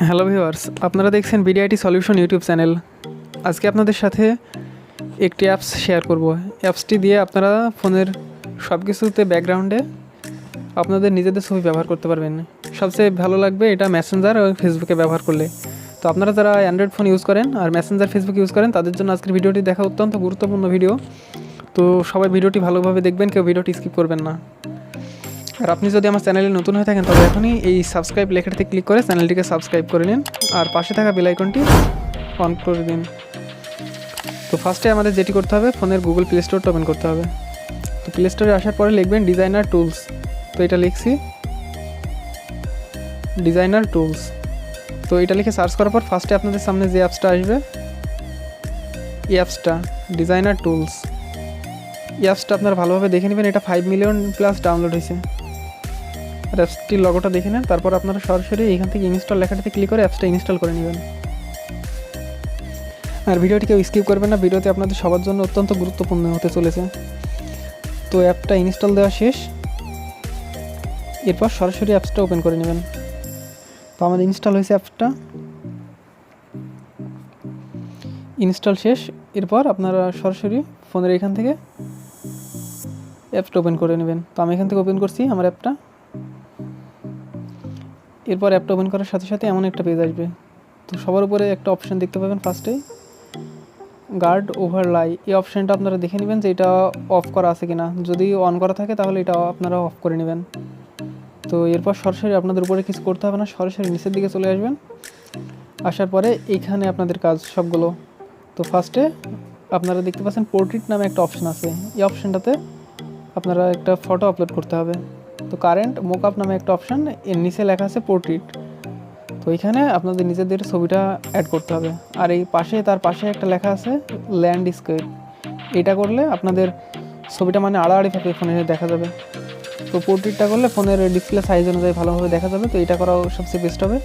Hello viewers, আপনারা দেখছেন BDIT solution YouTube channel. আজকে আপনাদের সাথে একটি অ্যাপস শেয়ার করব। অ্যাপসটি দিয়ে আপনারা ফোনের সব কিছুতে ব্যাকগ্রাউন্ডে আপনাদের নিজেদের ছবি ব্যবহার করতে পারবেন। সবচেয়ে ভালো লাগবে এটা মেসেঞ্জার ও ফেসবুকে ব্যবহার করলে। তো আপনারা যারা অ্যান্ড্রয়েড ফোন ইউজ করেন আর মেসেঞ্জার ফেসবুক ইউজ করেন তাদের জন্য আজকের ভিডিওটি দেখা অত্যন্ত গুরুত্বপূর্ণ ভিডিও। তো সবাই ভিডিওটি ভালোভাবে দেখবেন, কেউ ভিডিওটি স্কিপ করবেন না। আর আপনি যদি আমার চ্যানেলে নতুন হয়ে থাকেন তবে এখনই এই সাবস্ক্রাইব লেখাটিতে ক্লিক করে চ্যানেলটিকে সাবস্ক্রাইব করে নিন আর পাশে থাকা বেল আইকনটি অন করে দিন। তো ফার্স্টে আমাদের যেটি করতে হবে, ফোনের গুগল প্লে স্টোরটা ওপেন করতে হবে। তো প্লে স্টোরে আসার পরে লিখবেন ডিজাইনার টুলস। তো এটা লিখছি ডিজাইনার টুলস। তো এটা লিখে সার্চ করার পর ফার্স্টে আপনাদের সামনে যে অ্যাপসটা আসবে, এই অ্যাপসটা ডিজাইনার টুলস। এই অ্যাপসটা আপনারা ভালোভাবে দেখে নেবেন। এটা 5 মিলিয়ন প্লাস ডাউনলোড হয়েছে। আর অ্যাপসটির লগোটা দেখে নেন, তারপর আপনারা সরাসরি এখান থেকে ইনস্টল লেখাটাতে ক্লিক করে অ্যাপসটা ইনস্টল করে নেবেন। আর ভিডিওটি কেউ স্কিপ করবেন না, ভিডিওতে আপনাদের সবার জন্য অত্যন্ত গুরুত্বপূর্ণ হতে চলেছে। তো অ্যাপটা ইনস্টল দেওয়া শেষ, এরপর সরাসরি অ্যাপসটা ওপেন করে নেবেন। তো আমাদের ইনস্টল হয়েছে, অ্যাপসটা ইনস্টল শেষ। এরপর আপনারা সরাসরি ফোনের এখান থেকে অ্যাপসটা ওপেন করে নেবেন। তো আমি এখান থেকে ওপেন করছি আমার অ্যাপটা। এরপর অ্যাপটা ওপেন করার সাথে সাথে এমন একটা পেজ আসবে। তো সবার উপরে একটা অপশান দেখতে পাবেন ফার্স্টেই, গার্ড ওভারলাই। এই অপশানটা আপনারা দেখে নেবেন যে এটা অফ করা আছে কিনা। যদি অন করা থাকে তাহলে এটা আপনারা অফ করে নেবেন। তো এরপর সরাসরি আপনাদের উপরে কিছু করতে হবে না, সরাসরি নিচের দিকে চলে আসবেন। আসার পরে এইখানে আপনাদের কাজ সবগুলো। তো ফার্স্টে আপনারা দেখতে পাচ্ছেন পোর্ট্রেট নামে একটা অপশান আছে। এই অপশানটাতে আপনারা একটা ফটো আপলোড করতে হবে। তো কারেন্ট মোকআপ নামে একটা অপশান, এর নিচে লেখা আছে পোর্ট্রেট। তো এখানে আপনাদের নিজেদের ছবিটা অ্যাড করতে হবে। আর এই পাশে, তার পাশে একটা লেখা আছে ল্যান্ডস্কেপ। এটা করলে আপনাদের ছবিটা মানে আড়াআড়িভাবে ফোনে দেখা যাবে। তো পোর্ট্রেটটা করলে ফোনের ডিসপ্লে সাইজ অনুযায়ী ভালোভাবে দেখা যাবে। তো এটা করা সবচেয়ে বেস্ট হবে।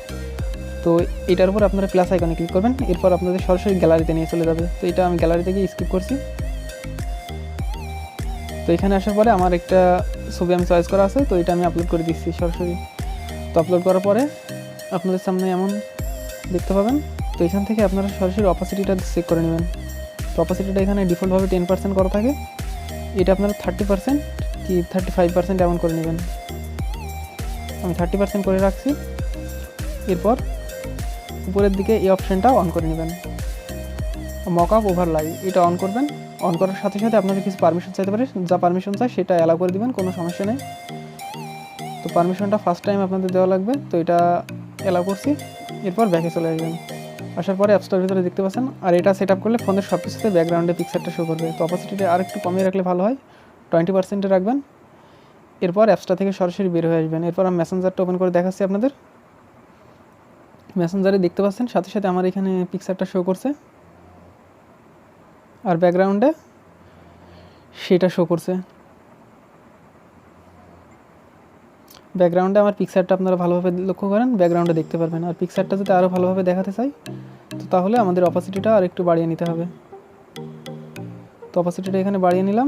তো এটার উপর আপনারা প্লাস আইকনে ক্লিক করবেন, এরপর আপনাদের সরাসরি গ্যালারিতে নিয়ে চলে যাবে। তো এটা আমি গ্যালারি থেকে স্কিপ করছি। তো এখানে আসার পরে আমার একটা ছবি আমি চয়েস করা আছে, তো এটা আমি আপলোড করে দিচ্ছি সরাসরি। তো আপলোড করার পরে আপনাদের সামনে এমন দেখতে পাবেন। তো এখান থেকে আপনারা সরাসরি অপাসিটিটা চেক করে নেবেন। তো অপাসিটিটা এখানে ডিফল্টভাবে 10% করা থাকে, এটা আপনারা 30% কি 35% এমন করে নেবেন। আমি 30% করে রাখছি। এরপর উপরের দিকে এই অপশানটা অন করে নেবেন, মকআপ ওভারলাই, এটা অন করবেন। অন করার সাথে সাথে আপনাদের কিছু পারমিশন চাইতে পারে, যা পারমিশন চাই সেটা অ্যালাউ করে দিবেন, কোনো সমস্যা নেই। তো পারমিশনটা ফার্স্ট টাইম আপনাদের দেওয়া লাগবে। তো এটা অ্যালাউ করছি। এরপর ব্যাকে চলে আসবেন। আসার পরে অ্যাপসটার ভিতরে দেখতে পাচ্ছেন, আর এটা সেট আপ করলে ফোনের সব কিছুতে ব্যাকগ্রাউন্ডে পিকচারটা শো করবে। তো অপাসিটিটা আর একটু কমিয়ে রাখলে ভালো হয়, 20%-এ রাখবেন। এরপর অ্যাপসটা থেকে সরাসরি বের হয়ে আসবেন। এরপর আমি মেসেঞ্জারটা ওপেন করে দেখাচ্ছি আপনাদের। মেসেঞ্জারে দেখতে পাচ্ছেন সাথে সাথে আমার এখানে পিকচারটা শো করছে, আর ব্যাকগ্রাউন্ডে সেটা শো করছে। ব্যাকগ্রাউন্ডে আমার পিকচারটা আপনারা ভালোভাবে লক্ষ্য করেন, ব্যাকগ্রাউন্ডে দেখতে পারবেন। আর পিকচারটা যদি আরও ভালোভাবে দেখাতে চাই তো তাহলে আমাদের অপাসিটিটা আর একটু বাড়িয়ে নিতে হবে। তো অপাসিটিটা এখানে বাড়িয়ে নিলাম।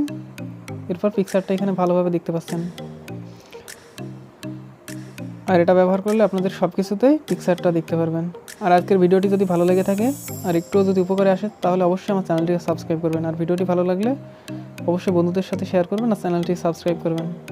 এরপর পিকচারটা এখানে ভালোভাবে দেখতে পাচ্ছেন। আর এটা ব্যবহার করলে আপনাদের সব কিছুতেই পিকচারটা দেখতে পারবেন। আর আজকের ভিডিওটি যদি ভালো লেগে থাকে আর একটুও যদি উপকারে আসে তাহলে অবশ্যই আমার চ্যানেলটিকে সাবস্ক্রাইব করবেন। আর ভিডিওটি ভালো লাগলে অবশ্যই বন্ধুদের সাথে শেয়ার করবেন আর চ্যানেলটি সাবস্ক্রাইব করবেন।